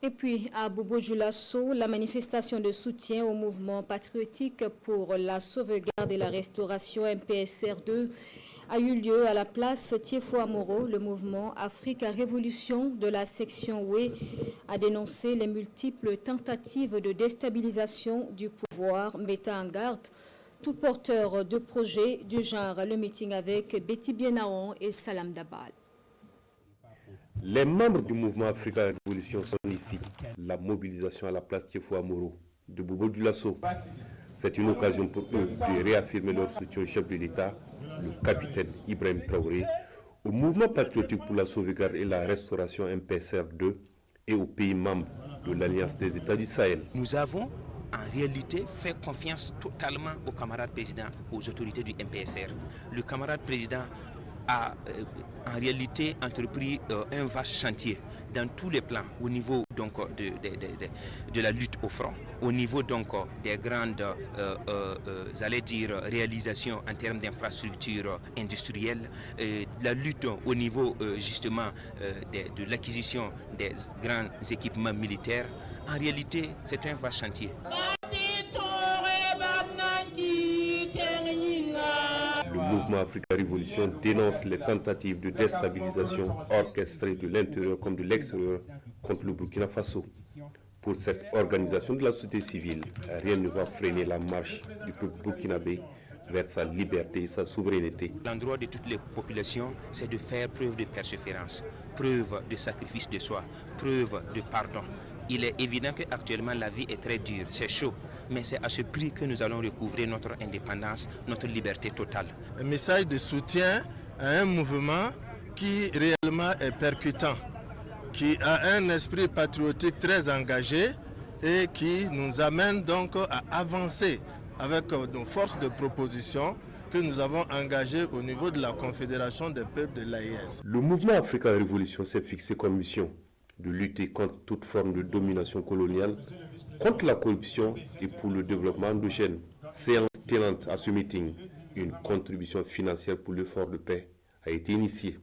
Et puis, à Bobo-Dioulasso, la manifestation de soutien au mouvement patriotique pour la sauvegarde et la restauration MPSR2 a eu lieu à la place Tiefo-Amoro. Le mouvement Africa Révolution de la section Oué a dénoncé les multiples tentatives de déstabilisation du pouvoir, mettant en garde tout porteur de projets du genre. Le meeting avec Betty Bienaon et Salam Dabal. Les membres du mouvement Africa Révolution sont ici. La mobilisation à la place Tiefo-Amoro de Bobo-Dioulasso. C'est une occasion pour eux de réaffirmer leur soutien au chef de l'État, le capitaine Ibrahim Traoré, au mouvement patriotique pour la sauvegarde et la restauration MPSR2 et aux pays membres de l'Alliance des États du Sahel. Nous avons en réalité fait confiance totalement au camarade président, aux autorités du MPSR. Le camarade président a en réalité entrepris un vaste chantier dans tous les plans, au niveau donc de la lutte au front, au niveau donc des grandes réalisations en termes d'infrastructures industrielles, la lutte au niveau justement de l'acquisition des grands équipements militaires. En réalité, c'est un vaste chantier. Le mouvement Africa Révolution dénonce les tentatives de déstabilisation orchestrées de l'intérieur comme de l'extérieur contre le Burkina Faso. Pour cette organisation de la société civile, rien ne va freiner la marche du peuple burkinabé vers sa liberté et sa souveraineté. L'endroit de toutes les populations, c'est de faire preuve de persévérance, preuve de sacrifice de soi, preuve de pardon. Il est évident qu'actuellement la vie est très dure, c'est chaud, mais c'est à ce prix que nous allons recouvrer notre indépendance, notre liberté totale. Un message de soutien à un mouvement qui réellement est percutant, qui a un esprit patriotique très engagé et qui nous amène donc à avancer avec nos forces de proposition que nous avons engagées au niveau de la Confédération des peuples de l'AES. Le mouvement Africa Révolution s'est fixé comme mission de lutter contre toute forme de domination coloniale, contre la corruption et pour le développement endogène. Séance tenante à ce meeting, une contribution financière pour l'effort de paix a été initiée.